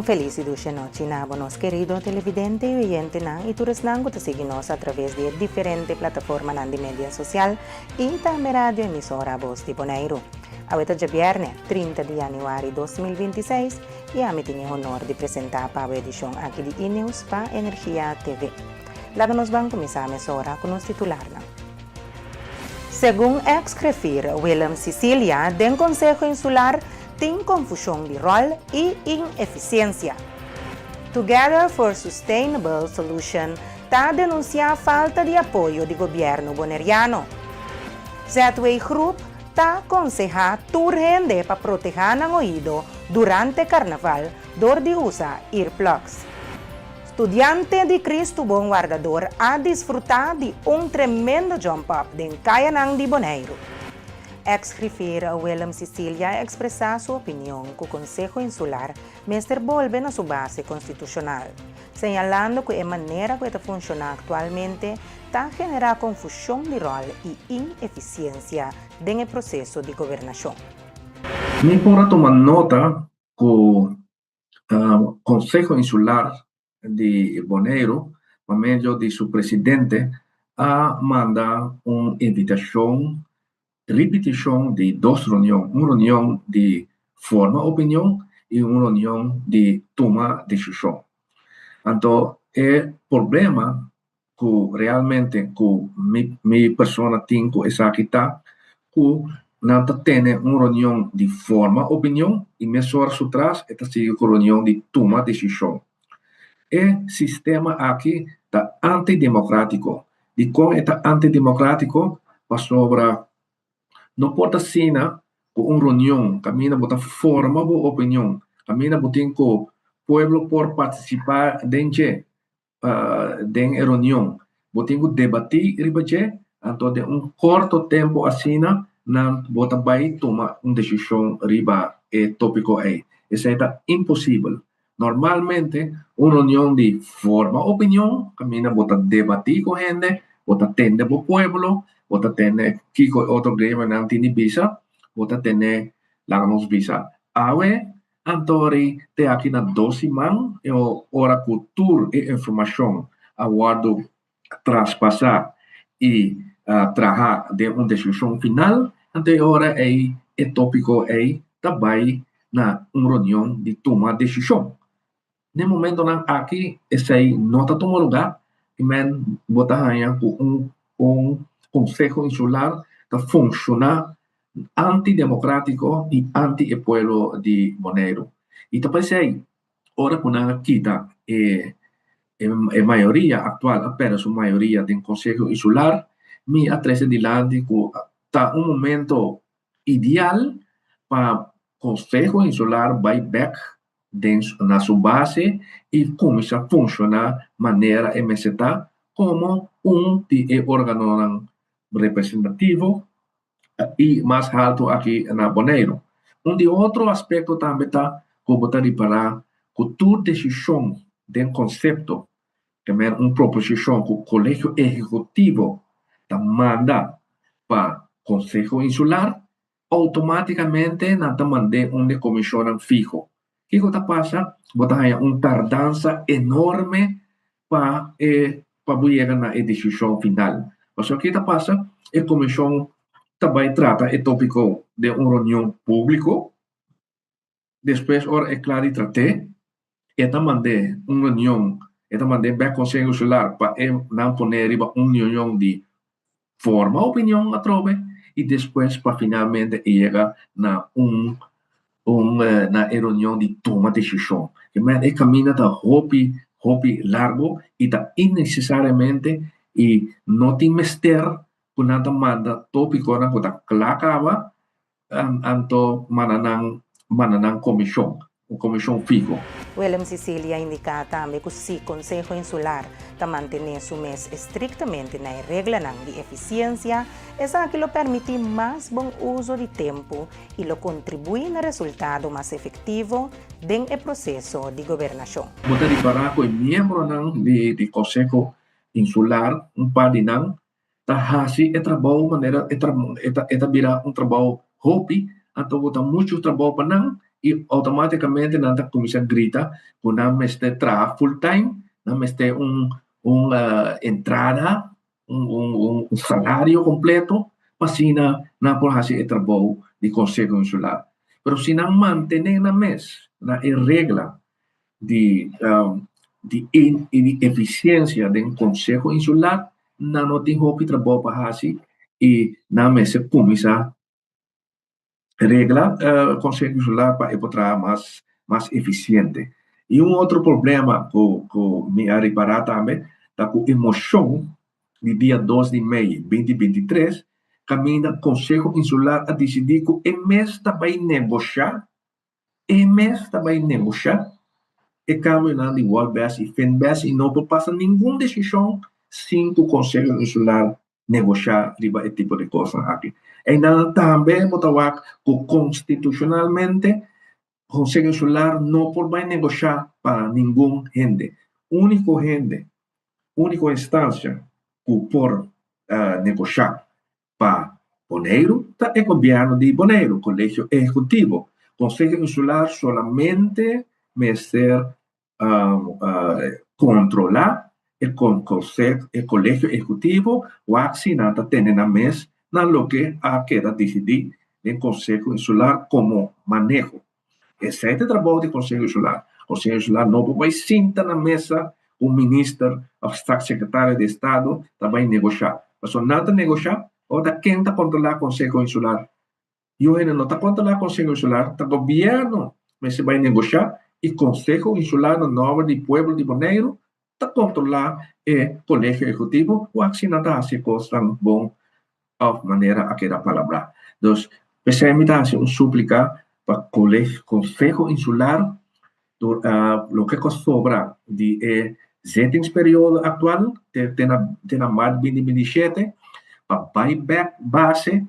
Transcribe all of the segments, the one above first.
feliz y dulce noche, buenos queridos televidentes y oyentes, y todos que seguimos a través de diferentes plataformas de media social y también radio emisora Voz de Bonaire. Ahorita es viernes 30 de januario de 2026 y a mí tengo el honor de presentar para la edición aquí de E-News para Energía TV. La nos van a comenzar ahora con los titulares. Según ex-jefe Willem Sicilia, del Consejo Insular, tem confusión de rol y ineficiencia. Together for Sustainable Solution está denunciando falta de apoyo del gobierno bonaireano. Z-Way Group está aconsejando urgente para proteger el oído durante carnaval door de usar earplugs. Estudiante de Cristo Bom Guardador a disfrutar de un tremendo jump-up en Caianang de Bonaire. Ex-jefe Willem Sicilia expresa su opinión que el Consejo Insular mestre vuelve a su base constitucional, señalando que la manera que funciona actualmente está generando confusión de rol y ineficiencia en el proceso de gobernación. Me importa tomar nota que el Consejo Insular de Bonaire, por medio de su presidente, ha mandado una invitación repetición de dos reuniones, una reunión de forma opinión y una reunión de toma de decisión. Entonces, el problema que realmente mi persona tiene es aquí que no tiene una reunión de forma opinión y mes horas atrás esta sigue con reunión de toma de decisión. El sistema aquí está antidemocrático. Y con está antidemocrático, va sobre no importa si con una reunión, camina botar forma o opinión, camina botar que pueblo por participar dentro de reunión, botar que debatir ribaje, entonces de un corto tiempo así, não botar vai tomar uma decisão riba tópico aí. Isso é impossível. Normalmente, uma reunião de forma opinião, camina botar debatir com gente, botar tende para o pueblo, bota tener kiko otro grema nang tinibisa, bota tener langos bisa. Awe antori te aqui na dosi man e ora cultura e informação aguardo traspassar e trabalhar de uma decisão final, ante ora é tópico é também na uma reunião de tomar decisão. No momento nang aqui esse aí não está tomando lugar, e men botar aí um Consejo Insular está funciona antidemocrático y anti-pueblo de Bonaire. Y te parece ahí, ahora con una quita, mayoría actual, apenas su mayoría del Consejo Insular, me atreve de delante que está un momento ideal para Consejo Insular back na su base y comienza a funcionar de manera MSTA como un órgano representativo y más alto aquí en Bonaire. Otro aspecto también está como está para que tu decisión del concepto, también una proposición que el colegio ejecutivo te manda para Consejo Insular, automáticamente no te mande una comisión fijo. ¿Qué pasa? Hay una tardanza enorme para llegar a la decisión final. O sea, ¿qué pasa? La comisión también trata el tópico de una reunión pública. Después, ahora es claro y traté. Esta mandé una reunión, esta mandé al Consejo Insular para no poner una reunión de forma opinión a trove y después para finalmente llegar a una reunión de toma de decisión. El camino está hopi largo y está innecesariamente y no tiene mister kung manda tópico na kuta klakaba anto mananang comisión fijo. Willem Sicilia indica también que si Consejo Insular está mantener su mes estrictamente en la regla de eficiencia, es que lo permite más buen uso de tiempo y lo contribuye al resultado más efectivo del proceso de gobernación. Buta di para ko miembro de Consejo Insular, un par de tahasi trabalho maneira vira trabalho hobby, então botar muito trabalho para e automaticamente nanta começa a gritar que não meste trabalho full time, não meste entrada, um salário completo, mas se não por fazer o trabalho de Conselho Insular. Mas se não manter na mes, na regra de eficiência do Conselho Insular, não tem roupa de trabalho para fazer e não me se começa regla Conselho Insular para encontrar mais eficiente. E outro problema que me ha reparado também é com a emoção de dia 2 de maio de 2023, caminha o Conselho Insular a decidir que o mês vai negociar, e câmbio de World e FENBES e não passa nenhuma decisão sem que o Conselho Insular negociar esse tipo de coisa aqui. E também botar que constitucionalmente o Conselho Insular não pode negociar para nenhum gente. Única instância que pode negociar para Bonaire é o governo de Bonaire, o Colégio Executivo. O Conselho Insular solamente vai ser controlar o Colégio Executivo o assinata tem na mesa na lo que queda decidir o Conselho Insular como manejo. Esse é o trabalho do Conselho Insular. O Conselho Insular não vai sentar na mesa o ministro ou secretário de Estado também negociar. Mas se nada negociar, outra quem está controlar o Conselho Insular? E o não está controlar o Conselho Insular, está o governo, mas se vai negociar e o Conselho Insular no nome do povo de Bonaire está controlar o Colégio Executivo o assinata as coisas tão bom de maneira aquela palavra. Então, precisamente uma súplica para o Conselho Insular lo que sobra de zetingsperíodo atual, tem a mais de 2027, para buyback base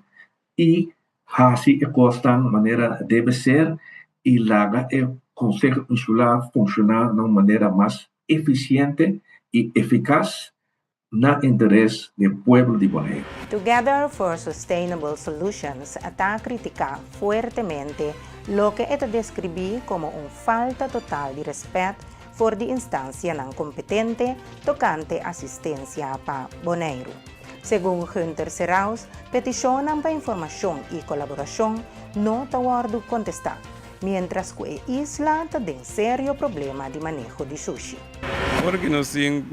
e assim a coisa de maneira deve ser e laga o Conselho Insular funcionar de uma maneira mais eficiente e eficaz no interesse do povo de Bonaire. Together for Sustainable Solutions está a criticar fuertemente lo que está describí como falta total de respeto por la instancia non competente tocante asistencia para Bonaire. Según Hunter Seraus, peticionan para información y colaboración no está contestar, mientras que la isla tiene un serio problema de manejo de sushi. Porque nós temos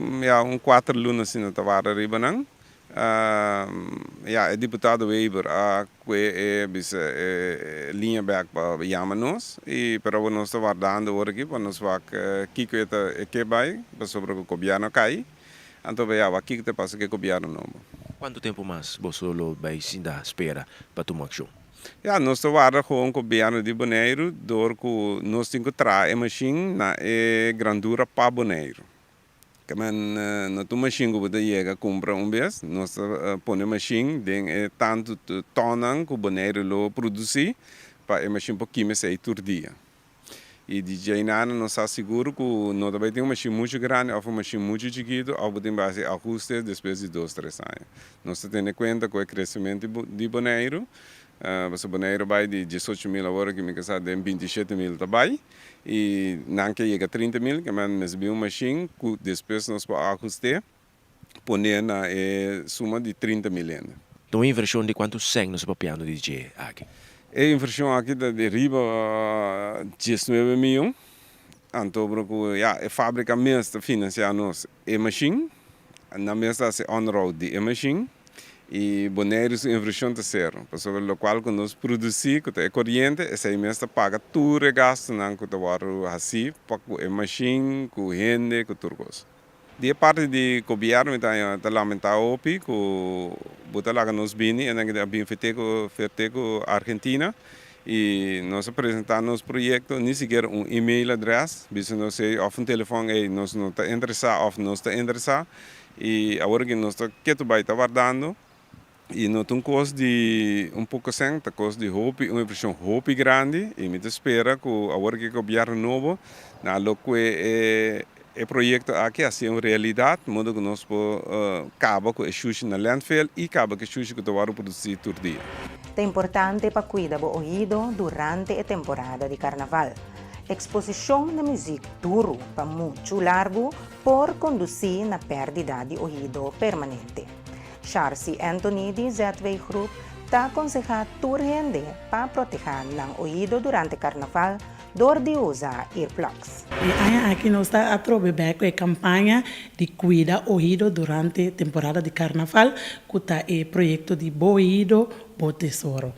4 lunas no Tavara Ribanang. O deputado Weber que linha back para Yamanos e para nós estar guardando aqui para nós que é vai sobre o governo cai. Então aqui que passa que o governo não. Quanto tempo mais você vai espera para tomar ação? Nós estamos com o governo de Bonaire, que nós temos que trazer a machine na grandura para Bonaire. Na tua machine que você chega a comprar vez, nós põe a machine de tanto tonang que o Bonaire lo produz para a machine para começar a todo dia. E de Jainana nós asseguro que não também tem uma machine muito grande ou uma machine muito chiquita ou tem base ajuste depois de 2-3 anos. Nós temos em conta com o crescimento de Bonaire. Você Bonaire vai de 18 mil agora que me casa de 27 mil também e não que chega a 30 mil que mas uma machine que depois nós podemos ajustar poner na suma de 30 mil ainda. Então a inversão de quanto sem nos papiando de G aqui? A inversão aqui de riba 19 milhões. Então a fábrica mesmo financia nos a machine, na mesma se on-road de a machine. E Bonaire é uma inversão terceira, sobre o qual nós produzimos, que é corrente, essa empresa paga tudo o gasto que está assim, para a machine, com gente, com tudo isso. De parte do governo, está lamentado que bota lá nos bini, e nós bem feito com a Argentina, e nós apresentamos nosso projeto, nem sequer e-mail address, nós sei, ou telefone, nós não está interessado, ou não está interessado, e agora que nós está guardando, e não tem custo de pouco sem, tem custo de roupa, uma impressão roupa grande, e me espera que agora que o governo novo, na lo que o projeto aqui assim uma realidade, modo que nós acaba com o sushi na landfill e acaba com o sushi que está produzido todo dia. É importante para cuidar do ouvido durante a temporada de carnaval. Exposição de música duro para muito largo por conduzir na perda de ouvido permanente. Charcy Anthony de Z2 Group está aconselhando toda gente para proteger o ouvido durante carnaval door de usar earplugs. Aqui nós está a trabalhar com a campanha de cuidar o ouvido durante a temporada de carnaval, que está o projeto de Bom Ouvido, Bom Tesouro.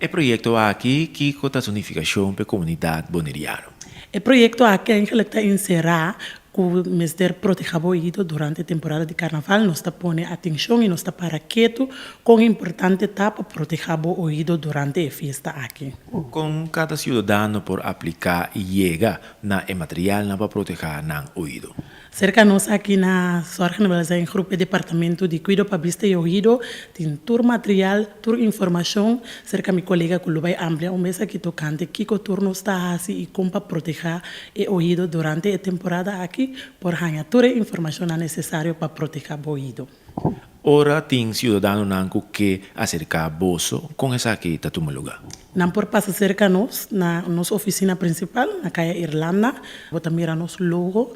O projeto aqui que conta a unificação para a comunidade boneriana. O projeto aqui está encerrar que o Ministério proteger o ouvido durante a temporada de carnaval, nós está pondo atenção e nós está para quieto com a importante etapa proteger o ouvido durante a festa aqui. Com cada cidadão por aplicar e chega na material para proteger o ouvido. Cerca nós aqui na organização em grupo de departamento de cuidado para vista e ouvido, tem todo material, toda informação, cerca meu colega que vai ampliar mês aqui tocante, que o turno está assim e como para proteger o ouvido durante a temporada aqui, por ganhar toda a informação necessária para proteger o ouvido. Ora tem cidadão nanco que acercar bolso com essa aqui está tomando lugar. Não por passar cerca nós na nossa oficina principal na calle Irlanda, bota mira nosso logo.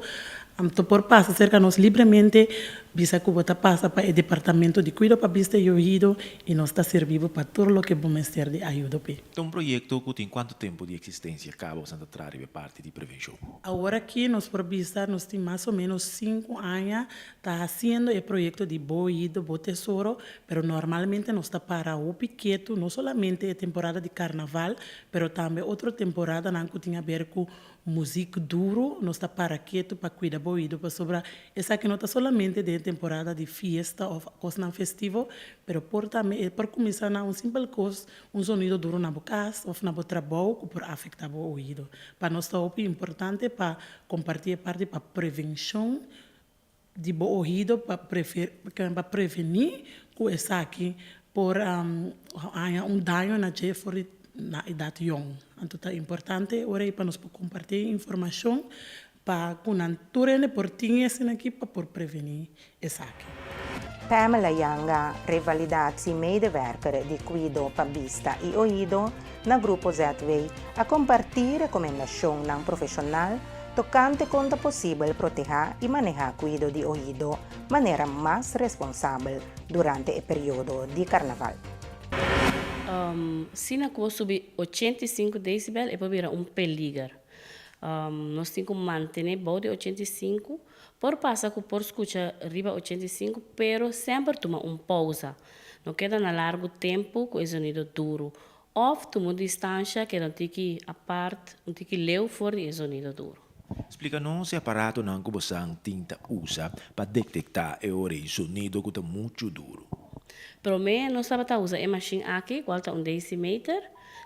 Por passar cerca nós livremente, bisa que bota passa para o departamento de cuidado para vista e ouvido e nós está servindo para tudo o que o Ministério de ajuda. Um projeto que tem quanto tempo de existência cabo Santa Trari de parte de prevenção? Agora aqui nós por vista nós temos mais ou menos 5 anos está fazendo o projeto de Bom Ouvido, Bom Tesouro, pero normalmente nós está para o piqueto, não somente a temporada de carnaval, pero também outra temporada que tem a ver com música duro, nós está para quieto para cuidar do ouvido, para sobrar essa aqui não está somente de temporada de fiesta ou coisa não festivo, pero por também por começar na simples coisa, sonido duro na boca ou na boca trabalho que por afetar o ouvido. Para nós está importante para compartilhar parte para prevenção de bom ouvido para prevenir que essa aqui por dano na gente na idade young. Então é importante ora para nós compartilhar informação para que não turene por tinhas aqui para por prevenir essa aqui. Pamela Yanga, rivalidade e medewerker de cuidado para vista e ouvido na grupo Z2 a compartilhar recomendação não profissional tocante quanto possível proteger e manejar cuidado de ouvido de maneira mais responsável durante o período de carnaval. Se na coisa subir 85 decibel, é para virar peligro. Nós temos que manter bom de 85, por passar por escutar riba 85, pero sempre toma pausa. Não queda na largo tempo com o sonido duro. Ou toma distância que não tem que a parte, não tem que ler fora o sonido duro. Explica-nos se aparato não que você tinta usa para detectar o sonido que está muito duro. Pero não sabe tá usar a máquina aqui, qual tá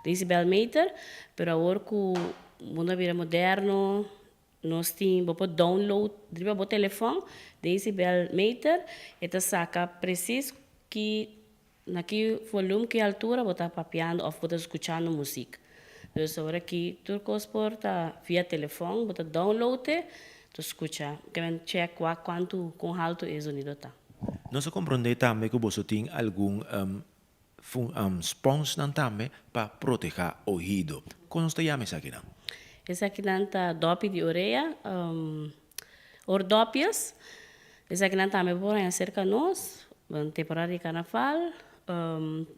decibel meter, pero agora que o mundo vira moderno, nós temos para download, driba o telefone, decibel meter, e tá saca preciso que naquele volume que altura você tá papiando ou você escutando música. Então agora aqui tudo que por tá via telefone, você download, tu escuta, que vem check quanto com alto é o sonido tá. Nós compreendemos também que você tem algum spons também para proteger o ouvido. Como você chama isso aqui? Essa aqui está dope de orelha, ordópias. Essa aqui também por aí cerca de nós, na temporada de carnaval.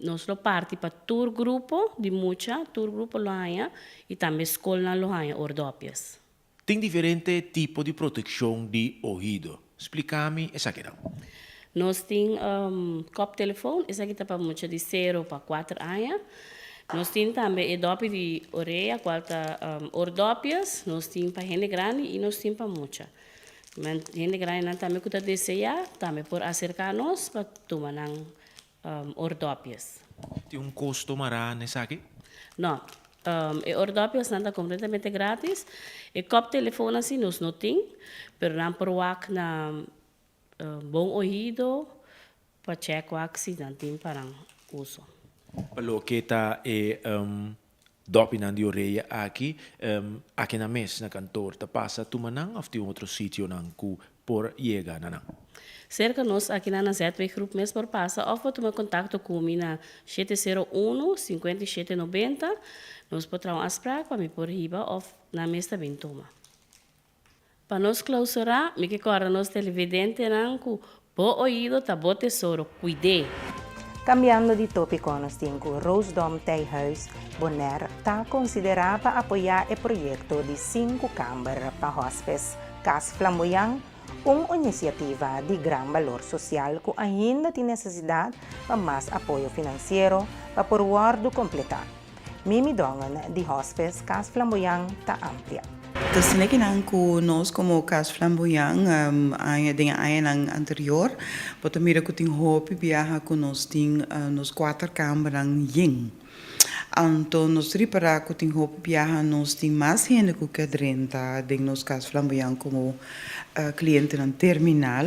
Nós parte para tour grupo de mucha, tour grupo lohanha e também escola lohanha, ordópias. Tem diferente tipo de proteção de ouvido. Explica-me essa aqui. Nós temos cop telefone, essa aqui está para mucha de 0 para 4 anos. Nós temos também dope de orelha, qual está ordópias. Nós temos para gente grande e nós temos para mucha. Mas gente grande não também que deseja, também por acercar-nos para tomar ordópias. Tem custo mará nessa aqui? Não. Ordópias não está completamente grátis. E cop telefone assim nós não temos, mas não por na bom ouvido para checar se não tem para uso. Pelo que está dope de orelha aqui, aqui na mesa, na cantor, tá passa tu manang ou tem outro sítio nang ku por chega nanang? Cerca nós aqui na ZW Groep mesmo por passa, ou pode tomar contato comigo na 701-5790, nós podemos ter uma afspraak para me por riba ou na mesa bem toma. Para nós clausurar, me que corre nós televidente não com bo ouído tá bo tesouro, cuide. Cambiando de tópico, nos tinco Roosdom Thuishuis Bonaire está considerado para apoiar o projeto de 5 câmaras para hóspedes Casa Flamboyant, uma iniciativa de grande valor social que ainda tem necessidade de mais apoio financeiro para por o completar. Mimi dongan de hóspedes Casa Flamboyant está amplia. Dus ik denk nós como Casa Flamboyant, dingen anterior, wat meer que tem hoop viaja com nós tem nos 4 câmaras yin. Então nós repara que tem hoop viaja nós tem mais gente que 30 de nos Casa Flamboyant como cliente na terminal.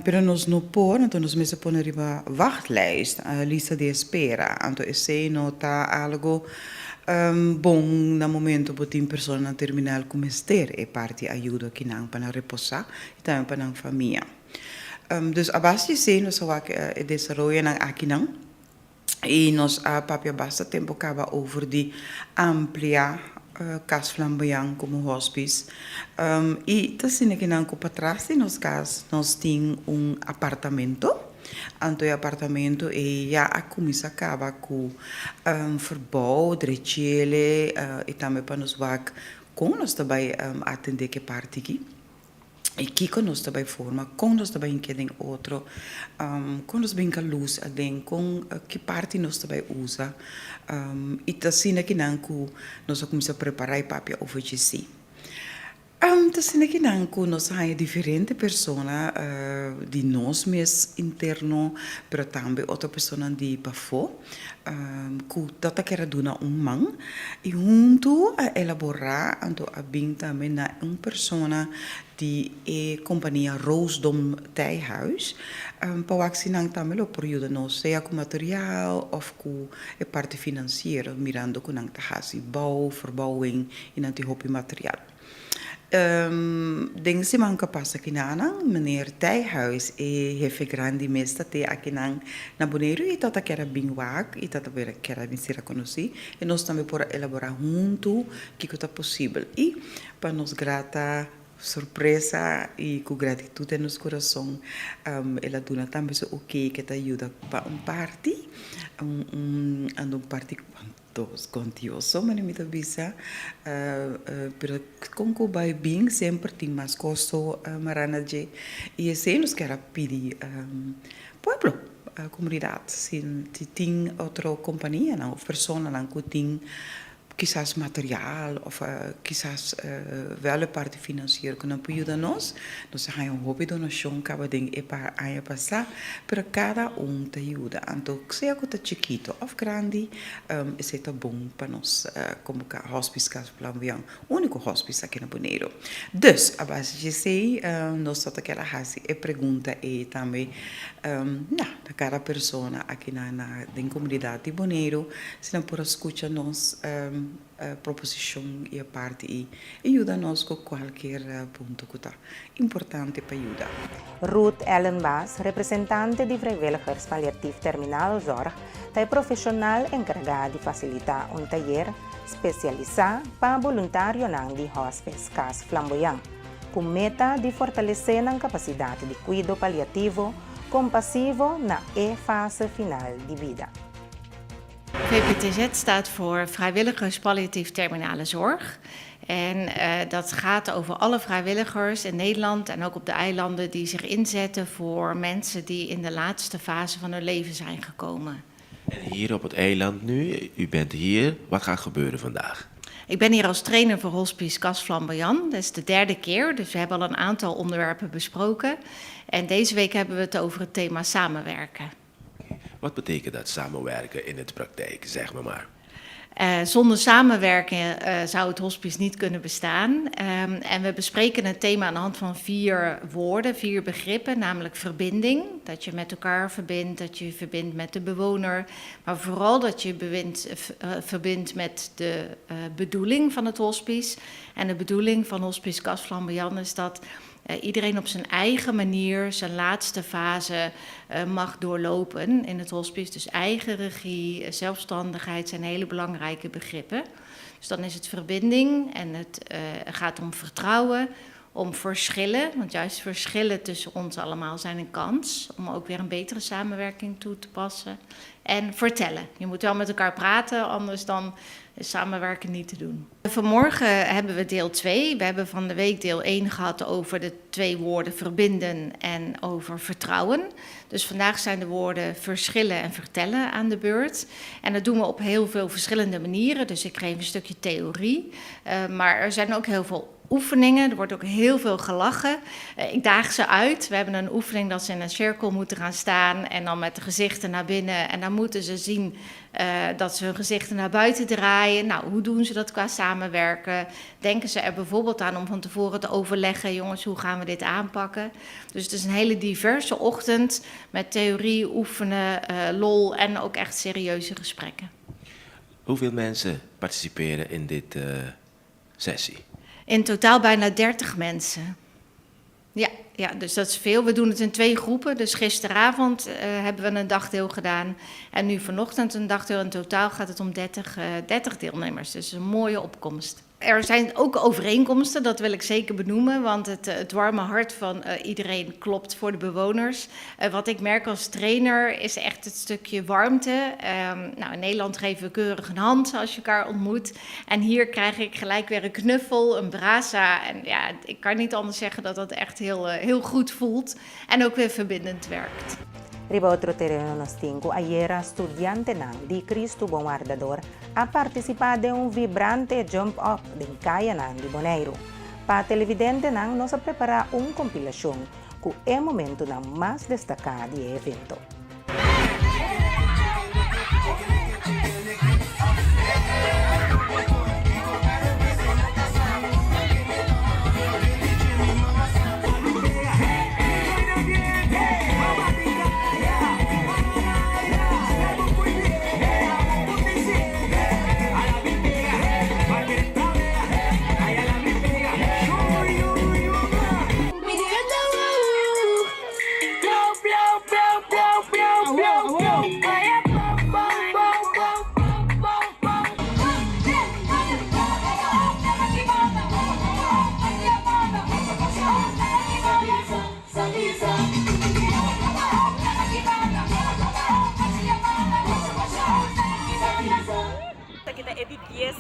Pero nós não por, então nós mesmo põe riba wachtlijst, lista de espera. Então esse não tá algo bom no momento que tem pessoas na terminal começar e parte ajuda que não para repousar e também para a família. Dus a base de nós vamos desenvolver aqui não e nós a papel bastante tempo acaba over de ampliar Casa Flamboyant como hospice e assim que não para trás nos casos nós temos apartamento. Então, o apartamento já a comissão acaba com verbouw, dretjele e também para nos vac com nós também atender que parte aqui. E que com nós também forma, com nós também em outro, com nós bem com a luz, com que parte nós também usa. E assim que não nós começamos a preparar para a oficina. Assim que não nós há diferentes pessoas de nós mesmos interno, mas também outra pessoa de bafo, que toda quer dar mão e junto a elaborar, então a bem também na pessoa de companhia Roosdom Thuishuis, para vacinar também o período nós, seja com material ou com a parte financeira, mirando com a bouw, verbouwing e não tem material. Denk se man kapasa kinanang meneer Thuishuis e hefe grande mesta te akinan na Bonaire e tata kera bingwak e tata vera kera misira conosci e nós também por elaborar junto que está possível e para nos grata surpresa e com gratitude nos coração ela dona também o que te ajuda para parte parte contioso, mas não me avisa, pero com que vai bem sempre tem mais custo marana de e esse nos quer pedir pueblo a comunidade se tem outra companhia não pessoa não que tem quizás material ou quizás wel a parte financeira que não pode ajudar nós ganhamos uma donação cada dia é para a passar para cada te ajuda então seja que está chiquito ou grande isso é bom para nós como hospice Casa Flamboyant único hospice aqui na Bonaire dus a base de sei nós só aquela raça e pergunta e também da cada pessoa aqui na comunidade de Bonaire se não por escutar nós proposição e a parte e ajuda-nos com qualquer ponto que está importante para ajudar. Ruth Ellen Bass, representante de Vrijwilligers Palliatief Terminal Zorg, é profissional encarregada de facilitar taller especializado para voluntário de hóspedes Casa Flamboyant, com meta de fortalecer a capacidade de cuidado paliativo compassivo na fase final de vida. VPTZ staat voor Vrijwilligers Palliatief Terminale Zorg. En dat gaat over alle vrijwilligers in Nederland en ook op de eilanden die zich inzetten voor mensen die in de laatste fase van hun leven zijn gekomen. En hier op het eiland nu, u bent hier, wat gaat gebeuren vandaag? Ik ben hier als trainer voor Hospice Casa Flamboyant. Dat is de 3e keer, dus we hebben al een aantal onderwerpen besproken. En deze week hebben we het over het thema samenwerken. Wat betekent dat samenwerken in de praktijk, zeg maar? Zonder samenwerken zou het hospice niet kunnen bestaan. En we bespreken het thema aan de hand van 4 woorden, 4 begrippen, namelijk verbinding. Dat je met elkaar verbindt, dat je verbindt met de bewoner. Maar vooral dat je verbindt met de bedoeling van het hospice. En de bedoeling van Hospice Casa Flamboyant is dat iedereen op zijn eigen manier zijn laatste fase mag doorlopen in het hospice. Dus eigen regie, zelfstandigheid zijn hele belangrijke begrippen. Dus dan is het verbinding en het gaat om vertrouwen, om verschillen. Want juist verschillen tussen ons allemaal zijn een kans om ook weer een betere samenwerking toe te passen. En vertellen. Je moet wel met elkaar praten, anders dan is samenwerken niet te doen. Vanmorgen hebben we deel 2. We hebben van de week deel 1 gehad over de 2 woorden verbinden en over vertrouwen. Dus vandaag zijn de woorden verschillen en vertellen aan de beurt. En dat doen we op heel veel verschillende manieren. Dus ik geef een stukje theorie. Maar er zijn ook heel veel oefeningen. Er wordt ook heel veel gelachen. Ik daag ze uit. We hebben een oefening dat ze in een cirkel moeten gaan staan en dan met de gezichten naar binnen. En dan moeten ze zien dat ze hun gezichten naar buiten draaien. Nou, hoe doen ze dat qua samenwerken? Denken ze er bijvoorbeeld aan om van tevoren te overleggen, jongens, hoe gaan we dit aanpakken? Dus het is een hele diverse ochtend met theorie, oefenen, lol en ook echt serieuze gesprekken. Hoeveel mensen participeren in dit sessie? In totaal bijna 30 mensen. Ja, dus dat is veel. We doen het in 2 groepen. Dus gisteravond hebben we een dagdeel gedaan. En nu vanochtend een dagdeel. In totaal gaat het om 30 deelnemers. Dus een mooie opkomst. Er zijn ook overeenkomsten, dat wil ik zeker benoemen. Want het warme hart van iedereen klopt voor de bewoners. Wat ik merk als trainer is echt het stukje warmte. In Nederland geven we keurig een hand als je elkaar ontmoet. En hier krijg ik gelijk weer een knuffel, een brasa. En ja, ik kan niet anders zeggen dat dat echt heel goed voelt. En ook weer verbindend werkt. Riba outro terreno nos tinco, ayer estudiante nang di Cristo Bom Guardador ha participado in un vibrante jump-up din Kaya nang di Bonaire. Pa televidente nang nos prepara un compilación cu el momento nang más destacado di evento.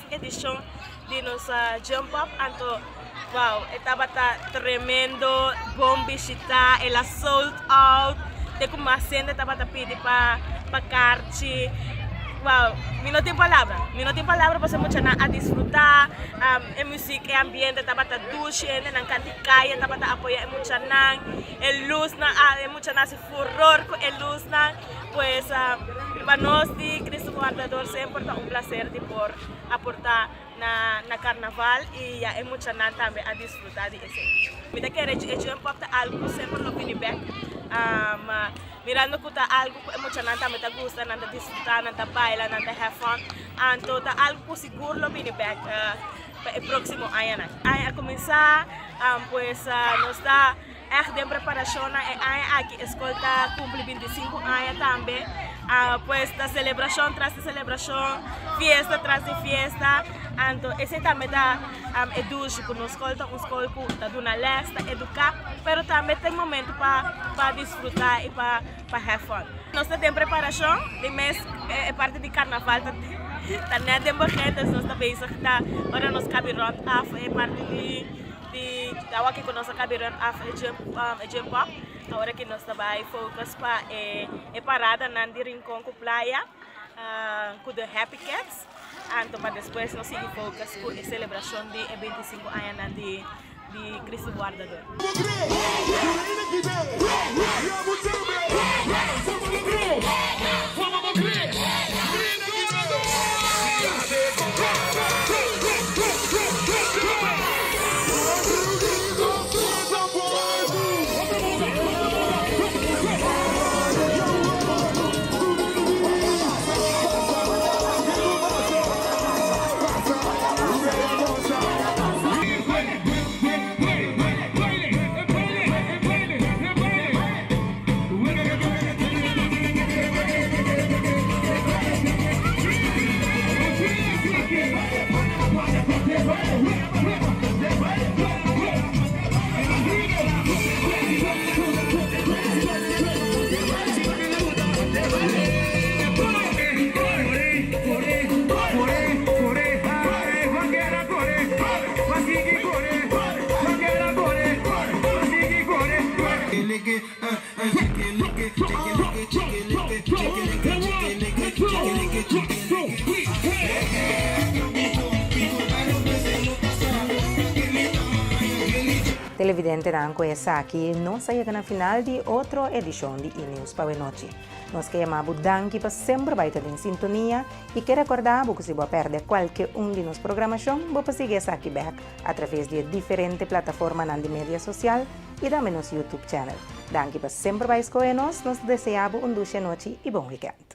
Edición de nossa Jump Up, então, wow, estava tremendo, bom visitar, ela sold out, de como a cena estava pedindo para carte, wow, eu não tenho palavra para ser muito a desfrutar, a música, o ambiente estava duche, na canticaia estava apoiar muito nan, a luz na, muito na se furor com a luz na, pues para nós de Cristo Guardador sempre é um prazer de por aportar na carnaval e é muito também a desfrutar de esse. Me da querer jump-up algo sempre no Winnipeg, mirando que algo é muito também tá gostando, tá desfrutar, tá bailar, tá have fun, então tá algo seguro no Winnipeg para o próximo ano. A começar, pues nós está echt de preparação aqui escolta cumple 25 anos também. Pues la celebración tras de celebración, fiesta tras de fiesta, então esse também dá educa conosco, um escolco da dona lesta, educar, pero também tem momento para desfrutar e para have fun. Nós temos preparação de mês, é parte de carnaval, tá nem tempo gente, nós estamos bezig, tá, agora nós cabirão af, é parte de dawa que conosco cabirão af, é jump up. Agora que nós estamos focus para a parada na rincão com praia, com the Happy Cats, então para depois nós seguir focus com a celebração de 25 anos de Cristo Guardador. Televidente nanco essa aqui, nós chega na final de outra edição de E-News para a noite. Nós queremos danke para sempre vai estar em sintonia e quero recordar que se você perder qualquer de nossa programação, você seguir essa aqui back através de diferentes plataformas na mídia social e também nosso YouTube channel. Danke para sempre vai escolher nós desejamos doce noite e bom weekend.